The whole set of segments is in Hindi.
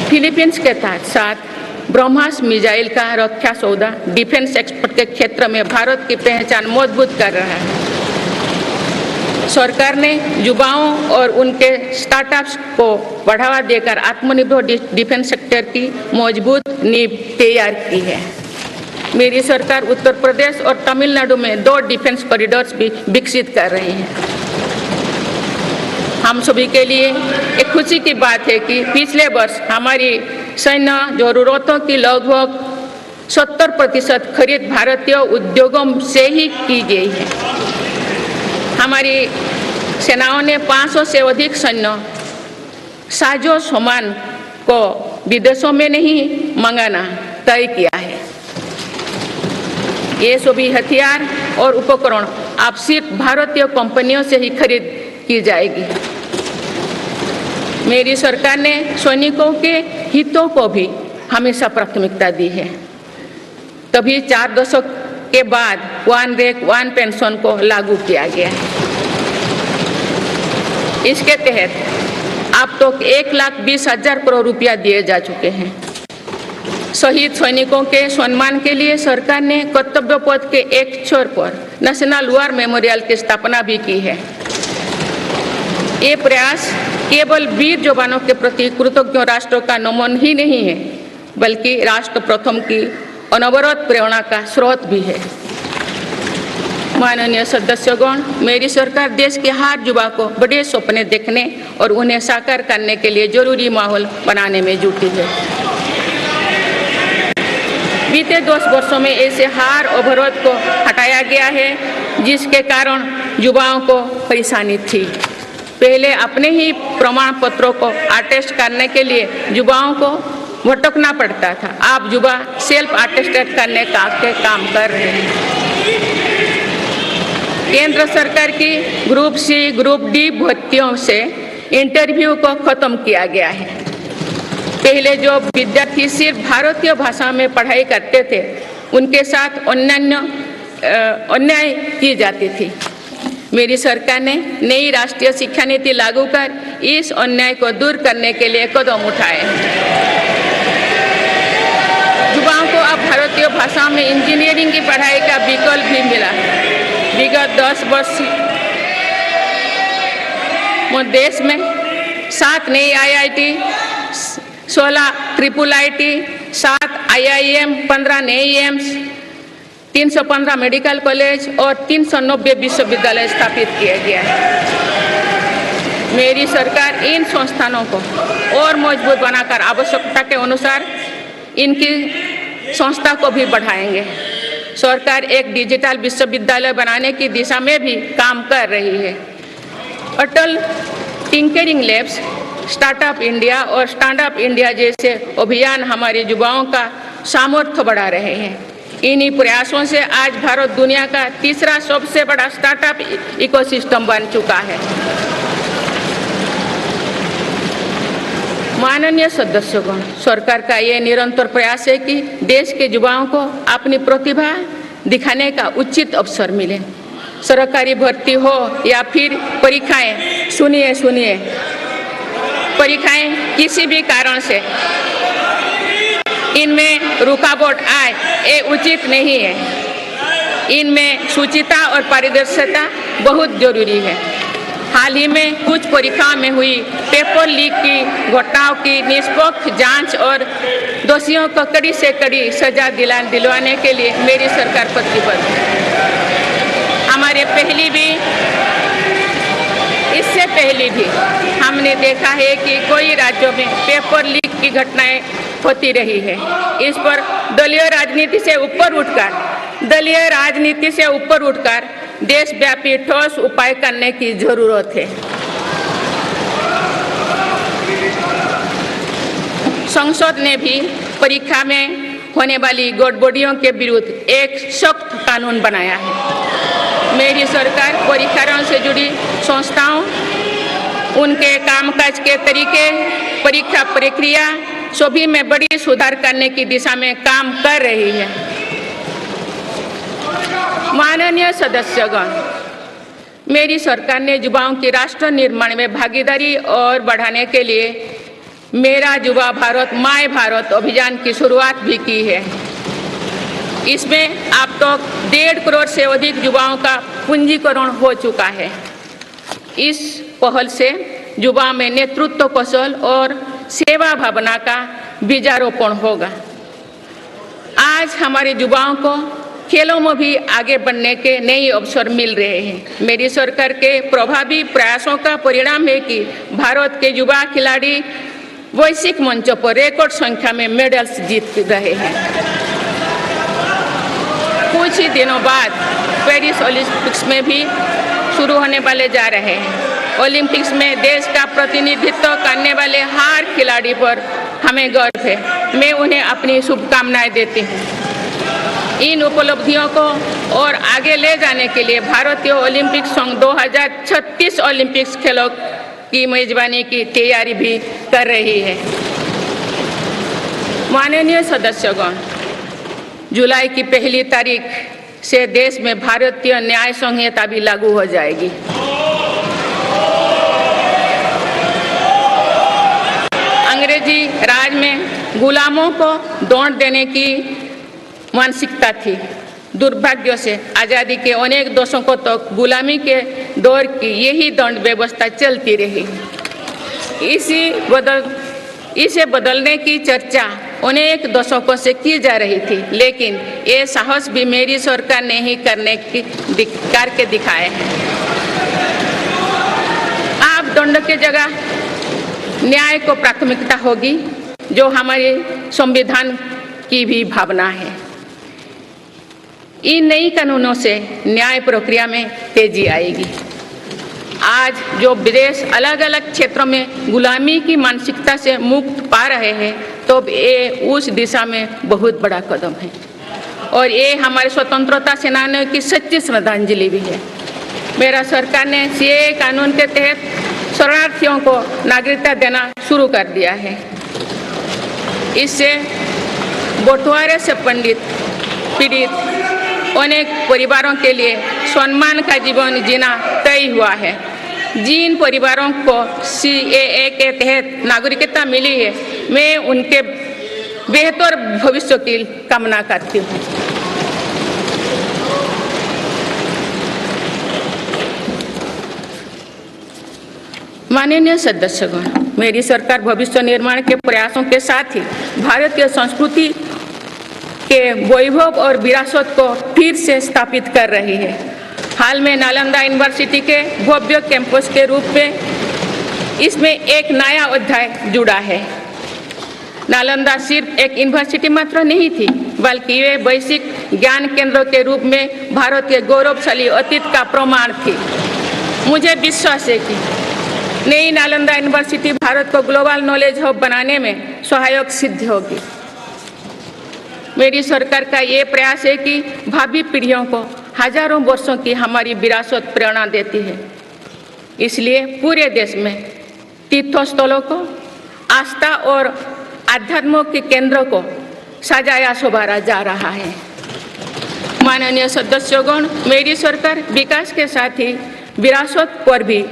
फिलीपींस के साथ ब्रह्मास मिसाइल का रक्षा सौदा डिफेंस एक्सपोर्ट के क्षेत्र में भारत की पहचान मजबूत कर रहा है। सरकार ने युवाओं और उनके स्टार्टअप्स को बढ़ावा देकर आत्मनिर्भर डिफेंस सेक्टर की मजबूत नींव तैयार की है। मेरी सरकार उत्तर प्रदेश और तमिलनाडु में 2 डिफेंस कॉरिडोर्स भी विकसित कर रही है। हम सभी के लिए एक खुशी की बात है कि पिछले वर्ष हमारी सैन्य जरूरतों की लगभग 70% खरीद भारतीय उद्योगों से ही की गई है। हमारी सेनाओं ने 500 से अधिक सैन्य साजो सामान को विदेशों में नहीं मंगाना तय किया है। ये सभी हथियार और उपकरण अब सिर्फ भारतीय कंपनियों से ही खरीद की जाएगी। मेरी सरकार ने सैनिकों के हितों को भी हमेशा प्राथमिकता दी है। तभी 4 दशक के बाद 1 रैंक 1 पेंशन को लागू किया गया है। इसके तहत अब तक 1,20,000 करोड़ रुपया दिए जा चुके हैं। शहीद सैनिकों के सम्मान के लिए सरकार ने कर्तव्य पथ के एक छोर पर नेशनल वॉर मेमोरियल की स्थापना भी की है। ये प्रयास केवल वीर जवानों के प्रति कृतज्ञ राष्ट्र का नमन ही नहीं है, बल्कि राष्ट्र प्रथम की अनवरत प्रेरणा का स्रोत भी है। माननीय सदस्यगण, मेरी सरकार देश के हर युवा को बड़े सपने देखने और उन्हें साकार करने के लिए जरूरी माहौल बनाने में जुटी है। बीते 10 वर्षों में ऐसे हर अवरोध को हटाया गया है जिसके कारण युवाओं को परेशानी थी। पहले अपने ही प्रमाण पत्रों को अटेस्ट करने के लिए युवाओं को भटकना पड़ता था। अब युवा सेल्फ अटेस्टेड करने का काम कर रहे हैं। केंद्र सरकार की ग्रुप सी ग्रुप डी भर्तियों से इंटरव्यू को खत्म किया गया है। पहले जो विद्यार्थी सिर्फ भारतीय भाषा में पढ़ाई करते थे उनके साथ अन्याय की जाती थी। मेरी सरकार ने नई राष्ट्रीय शिक्षा नीति लागू कर इस अन्याय को दूर करने के लिए कदम उठाए हैं। युवाओं को अब भारतीय भाषा में इंजीनियरिंग की पढ़ाई का विकल्प भी मिला है। विगत 10 वर्ष में देश में 7 नई IIT, 16 IIIT, 7 IIM, 15 नए एम्स, 315 मेडिकल कॉलेज और 390 विश्वविद्यालय स्थापित किया गया है। मेरी सरकार इन संस्थानों को और मजबूत बनाकर आवश्यकता के अनुसार इनकी संस्था को भी बढ़ाएंगे। सरकार एक डिजिटल विश्वविद्यालय बनाने की दिशा में भी काम कर रही है। अटल टिंकरिंग लैब्स, स्टार्टअप इंडिया और स्टैंडअप इंडिया जैसे अभियान हमारे युवाओं का सामर्थ्य बढ़ा रहे हैं। इन्हीं प्रयासों से आज भारत दुनिया का तीसरा सबसे बड़ा स्टार्टअप इकोसिस्टम बन चुका है। माननीय सदस्यगण, सरकार का ये निरंतर प्रयास है कि देश के युवाओं को अपनी प्रतिभा दिखाने का उचित अवसर मिले। सरकारी भर्ती हो या फिर परीक्षाएं, सुनिए, परीक्षाएं किसी भी कारण से इनमें रुकावट आए, ये उचित नहीं है। इनमें शुचिता और पारदर्शिता बहुत जरूरी है। हाल ही में कुछ परीक्षाओं में हुई पेपर लीक की घटनाओं की निष्पक्ष जांच और दोषियों को कड़ी से कड़ी सजा दिलवाने के लिए मेरी सरकार प्रतिबद्ध है। इससे पहले भी हमने देखा है कि कई राज्यों में पेपर लीक की घटनाएं होती रही है। इस पर दलीय राजनीति से ऊपर उठकर देशव्यापी ठोस उपाय करने की जरूरत है। संसद ने भी परीक्षा में होने वाली गड़बड़ियों के विरुद्ध एक सख्त कानून बनाया है। मेरी सरकार परीक्षाओं से जुड़ी संस्थाओं, उनके कामकाज के तरीके, परीक्षा प्रक्रिया सभी में बड़ी सुधार करने की दिशा में काम कर रही है। माननीय सदस्यगण, मेरी सरकार ने युवाओं की राष्ट्र निर्माण में भागीदारी और बढ़ाने के लिए मेरा युवा भारत माय भारत अभियान की शुरुआत भी की है। इसमें अब तक 1.5 करोड़ से अधिक युवाओं का पंजीकरण हो चुका है। इस पहल से युवा में नेतृत्व कौशल और सेवा भावना का बीजारोपण होगा। आज हमारे युवाओं को खेलों में भी आगे बढ़ने के नए अवसर मिल रहे हैं। मेरी सरकार के प्रभावी प्रयासों का परिणाम है कि भारत के युवा खिलाड़ी वैश्विक मंचों पर रिकॉर्ड संख्या में मेडल्स जीत रहे हैं। कुछ ही दिनों बाद पेरिस ओलंपिक्स में भी शुरू होने वाले जा रहे हैं। ओलंपिक्स में देश का प्रतिनिधित्व करने वाले हर खिलाड़ी पर हमें गर्व है। मैं उन्हें अपनी शुभकामनाएं देती हूँ। इन उपलब्धियों को और आगे ले जाने के लिए भारतीय ओलंपिक संघ 2036 ओलंपिक्स खेलों की मेजबानी की तैयारी भी कर रही है। माननीय सदस्यगण, जुलाई की 1 तारीख से देश में भारतीय न्याय संहिता भी लागू हो जाएगी। अंग्रेजी राज में गुलामों को दौड़ देने की मानसिकता थी। दुर्भाग्य से आज़ादी के अनेक दशकों तक गुलामी के दौर की यही दंड व्यवस्था चलती रही। इसे बदलने की चर्चा अनेक दशकों से की जा रही थी, लेकिन ये साहस भी मेरी सरकार ने ही करके दिखाए हैं। अब दंड के जगह न्याय को प्राथमिकता होगी, जो हमारे संविधान की भी भावना है। इन नई कानूनों से न्याय प्रक्रिया में तेजी आएगी। आज जो देश अलग अलग क्षेत्रों में गुलामी की मानसिकता से मुक्त पा रहे हैं, तो ये उस दिशा में बहुत बड़ा कदम है और ये हमारे स्वतंत्रता सेनानियों की सच्ची श्रद्धांजलि भी है। मेरा सरकार ने सीएए कानून के तहत शरणार्थियों को नागरिकता देना शुरू कर दिया है। इससे बंटवारे से पीड़ित अनेक परिवारों के लिए सम्मान का जीवन जीना तय हुआ है। जिन परिवारों को सीएए के तहत नागरिकता मिली है, मैं उनके बेहतर भविष्य की कामना करती हूँ। माननीय सदस्यगण, मेरी सरकार भविष्य निर्माण के प्रयासों के साथ ही भारतीय संस्कृति के वैभव और विरासत को फिर से स्थापित कर रही है। हाल में नालंदा यूनिवर्सिटी के भव्य कैंपस के रूप में इसमें एक नया अध्याय जुड़ा है। नालंदा सिर्फ एक यूनिवर्सिटी मात्र नहीं थी, बल्कि वे वैश्विक ज्ञान केंद्र के रूप में भारत के गौरवशाली अतीत का प्रमाण थी। मुझे विश्वास है कि नई नालंदा यूनिवर्सिटी भारत को ग्लोबल नॉलेज हब बनाने में सहायक सिद्ध होगी। मेरी सरकार का ये प्रयास है कि भावी पीढ़ियों को हजारों वर्षों की हमारी विरासत प्रेरणा देती है। इसलिए पूरे देश में तीर्थस्थलों को आस्था और आध्यात्म के केंद्रों को सजाया संवारा जा रहा है। माननीय सदस्यगण, मेरी सरकार विकास के साथ ही विरासत पर भी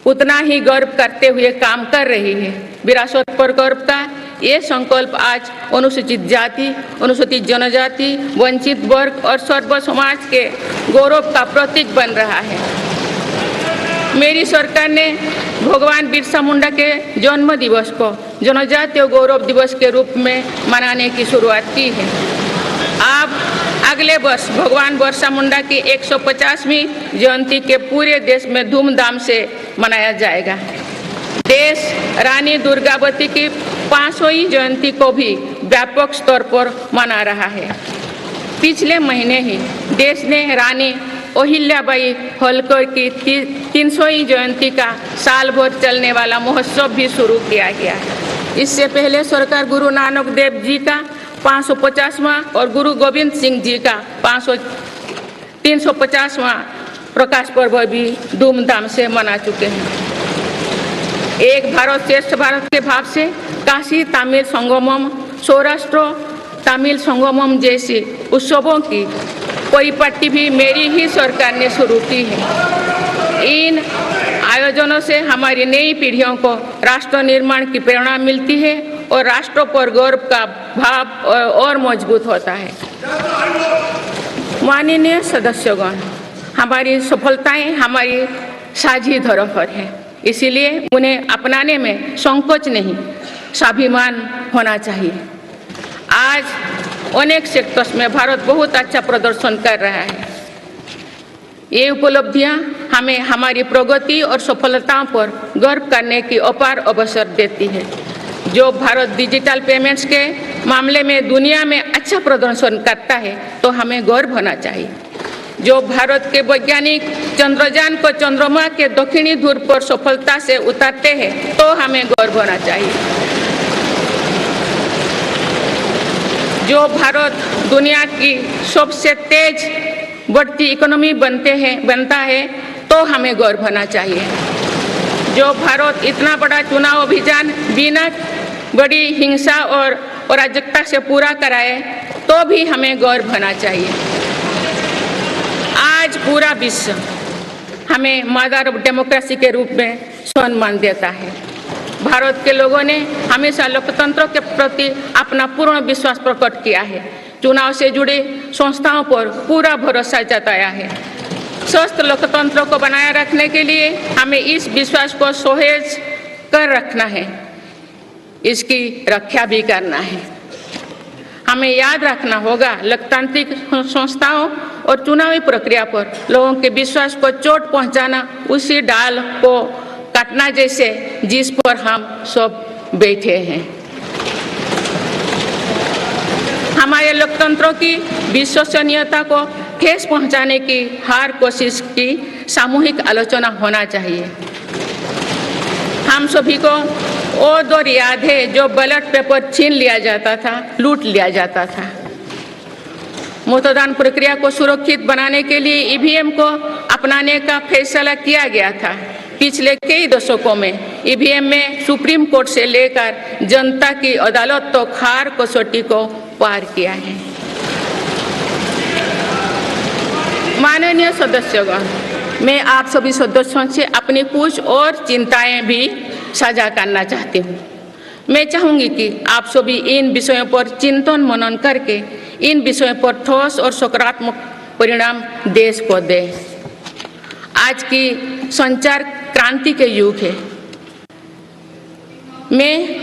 उतना ही गर्व करते हुए काम कर रही है। विरासत पर गर्व का ये संकल्प आज अनुसूचित जाति, अनुसूचित जनजाति, वंचित वर्ग और सर्व समाज के गौरव का प्रतीक बन रहा है। मेरी सरकार ने भगवान बिरसा मुंडा के जन्म दिवस को जनजातीय गौरव दिवस के रूप में मनाने की शुरुआत की है। अब अगले वर्ष भगवान बिरसा मुंडा की 150वीं जयंती के पूरे देश में धूमधाम से मनाया जाएगा। देश रानी दुर्गावती की 500वीं जयंती को भी व्यापक स्तर पर मना रहा है। पिछले महीने ही देश ने रानी अहिल्याबाई होलकर की 300वीं जयंती का साल भर चलने वाला महोत्सव भी शुरू किया गया है। इससे पहले सरकार गुरु नानक देव जी का 550वां और गुरु गोविंद सिंह जी का 350वां प्रकाश पर्व भी धूमधाम से मना चुके हैं। एक भारत श्रेष्ठ भारत के भाव से काशी तमिल संगमम, सौराष्ट्र तमिल संगमम जैसी उत्सवों की परिपाटी भी मेरी ही सरकार ने शुरू की है। इन आयोजनों से हमारी नई पीढ़ियों को राष्ट्र निर्माण की प्रेरणा मिलती है और राष्ट्र पर गौरव का भाव और मजबूत होता है। माननीय सदस्यगण, हमारी सफलताएं हमारी साझी धरोहर है, इसीलिए उन्हें अपनाने में संकोच नहीं, स्वाभिमान होना चाहिए। आज अनेक सेक्टर्स में भारत बहुत अच्छा प्रदर्शन कर रहा है। ये उपलब्धियां हमें हमारी प्रगति और सफलताओं पर गर्व करने की अपार अवसर देती है। जो भारत डिजिटल पेमेंट्स के मामले में दुनिया में अच्छा प्रदर्शन करता है तो हमें गर्व होना चाहिए। जो भारत के वैज्ञानिक चंद्रयान को चंद्रमा के दक्षिणी ध्रुव पर सफलता से उतारते हैं तो हमें गर्व होना चाहिए। जो भारत दुनिया की सबसे तेज बढ़ती इकोनॉमी बनता है तो हमें गर्व होना चाहिए। जो भारत इतना बड़ा चुनाव अभियान बिना बड़ी हिंसा और अराजकता से पूरा कराए तो भी हमें गर्व होना चाहिए। आज पूरा विश्व हमें मदर ऑफ डेमोक्रेसी के रूप में सम्मान देता है। भारत के लोगों ने हमेशा लोकतंत्र के प्रति अपना पूर्ण विश्वास प्रकट किया है। चुनाव से जुड़े संस्थाओं पर पूरा भरोसा जताया है। स्वस्थ लोकतंत्र को बनाए रखने के लिए हमें इस विश्वास को सुसहेज कर रखना है, इसकी रक्षा भी करना है। हमें याद रखना होगा, लोकतांत्रिक संस्थाओं और चुनावी प्रक्रिया पर लोगों के विश्वास को चोट पहुंचाना उसी डाल को काटना जैसे जिस पर हम सब बैठे हैं। हमारे लोकतंत्रों की विश्वसनीयता को ठेस पहुंचाने की हर कोशिश की सामूहिक आलोचना होना चाहिए। हम सभी को वो दौर याद है जो बैलेट पेपर छीन लिया जाता था, लूट लिया जाता था। मतदान प्रक्रिया को सुरक्षित बनाने के लिए ईवीएम को अपनाने का फैसला किया गया था। पिछले कई दशकों में ईवीएम में सुप्रीम कोर्ट से लेकर जनता की अदालत तो खार कसौटी को पार किया है। माननीय सदस्यगण, मैं आप सभी सदस्यों से अपनी कुछ और चिंताएं भी साझा करना चाहती हूँ। मैं चाहूँगी कि आप सभी इन विषयों पर चिंतन मनन करके इन विषयों पर ठोस और सकारात्मक परिणाम देश को दें। आज की संचार क्रांति के युग है। में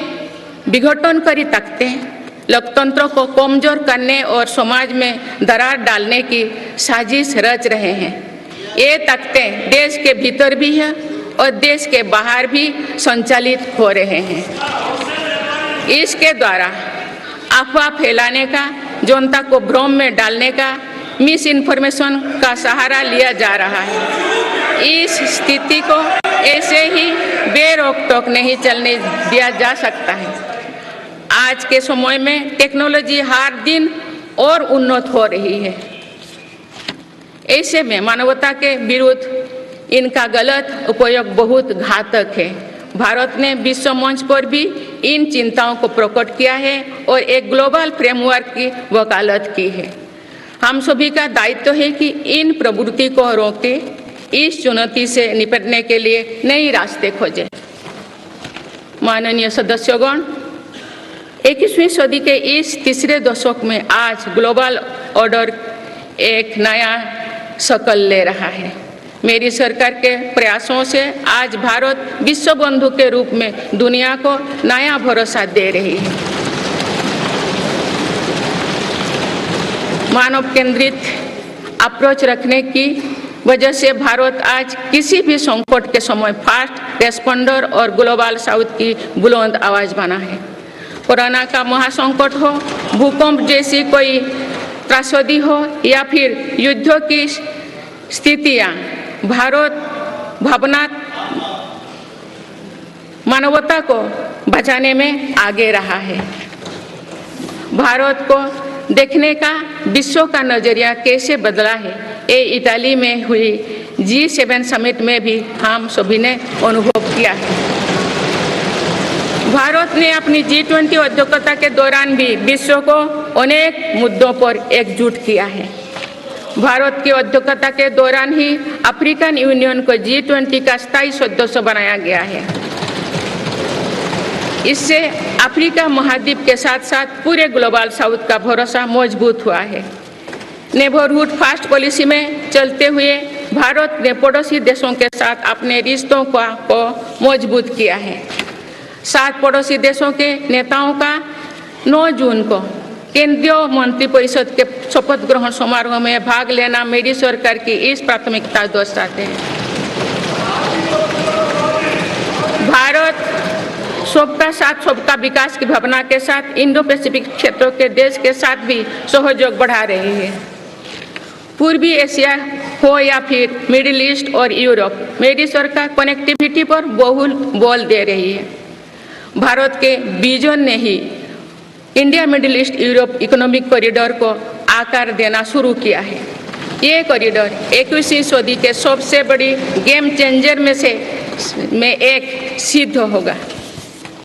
विघटनकारी ताकतें लोकतंत्र को कमजोर करने और समाज में दरार डालने की साजिश रच रहे हैं। ये ताकतें देश के भीतर भी है और देश के बाहर भी संचालित हो रहे हैं। इसके द्वारा अफवाह फैलाने का, जनता को भ्रम में डालने का, मिस इन्फॉर्मेशन का सहारा लिया जा रहा है। इस स्थिति को ऐसे ही बेरोक टोक नहीं चलने दिया जा सकता है। आज के समय में टेक्नोलॉजी हर दिन और उन्नत हो रही है। ऐसे में मानवता के विरुद्ध इनका गलत उपयोग बहुत घातक है। भारत ने विश्व मंच पर भी इन चिंताओं को प्रकट किया है और एक ग्लोबल फ्रेमवर्क की वकालत की है। हम सभी का दायित्व है कि इन प्रवृत्ति को रोके, इस चुनौती से निपटने के लिए नए रास्ते खोजें। माननीय सदस्यगण, 21वीं सदी के इस तीसरे दशक में आज ग्लोबल ऑर्डर एक नया शक्ल ले रहा है। मेरी सरकार के प्रयासों से आज भारत विश्व बंधु के रूप में दुनिया को नया भरोसा दे रही है। मानव केंद्रित अप्रोच रखने की वजह से भारत आज किसी भी संकट के समय फास्ट रेस्पॉन्डर और ग्लोबल साउथ की बुलंद आवाज बना है। कोरोना का महासंकट हो, भूकंप जैसी कोई त्रासदी हो या फिर युद्धों की स्थितियां, भारत भावना मानवता को बचाने में आगे रहा है। भारत को देखने का विश्व का नजरिया कैसे बदला है, ये इटाली में हुई G7 समिट में भी हम सभी ने अनुभव किया है। भारत ने अपनी G20 अध्यक्षता के दौरान भी विश्व को अनेक मुद्दों पर एकजुट किया है। भारत की अध्यक्षता के दौरान ही अफ्रीकन यूनियन को G20 का स्थायी सदस्य बनाया गया है। इससे अफ्रीका महाद्वीप के साथ साथ पूरे ग्लोबल साउथ का भरोसा मजबूत हुआ है। नेबरहुड फर्स्ट पॉलिसी में चलते हुए भारत ने पड़ोसी देशों के साथ अपने रिश्तों को मजबूत किया है। 7 पड़ोसी देशों के नेताओं का 9 जून को केंद्रीय मंत्रिपरिषद के शपथ ग्रहण समारोह में भाग लेना मेरी सरकार की इस प्राथमिकता दर्शाते हैं। भारत सबका साथ सबका विकास की भावना के साथ इंडो पैसिफिक क्षेत्रों के देश के साथ भी सहयोग बढ़ा रही है। पूर्वी एशिया हो या फिर मिडिल ईस्ट और यूरोप, मेरी सरकार कनेक्टिविटी पर बहुल बल दे रही है। भारत के विजन ने ही India Middle East Europe economic corridor को आकार देना शुरू किया है। ये कॉरिडोर 21वीं सदी के सबसे बड़ी गेम चेंजर में एक सिद्ध होगा।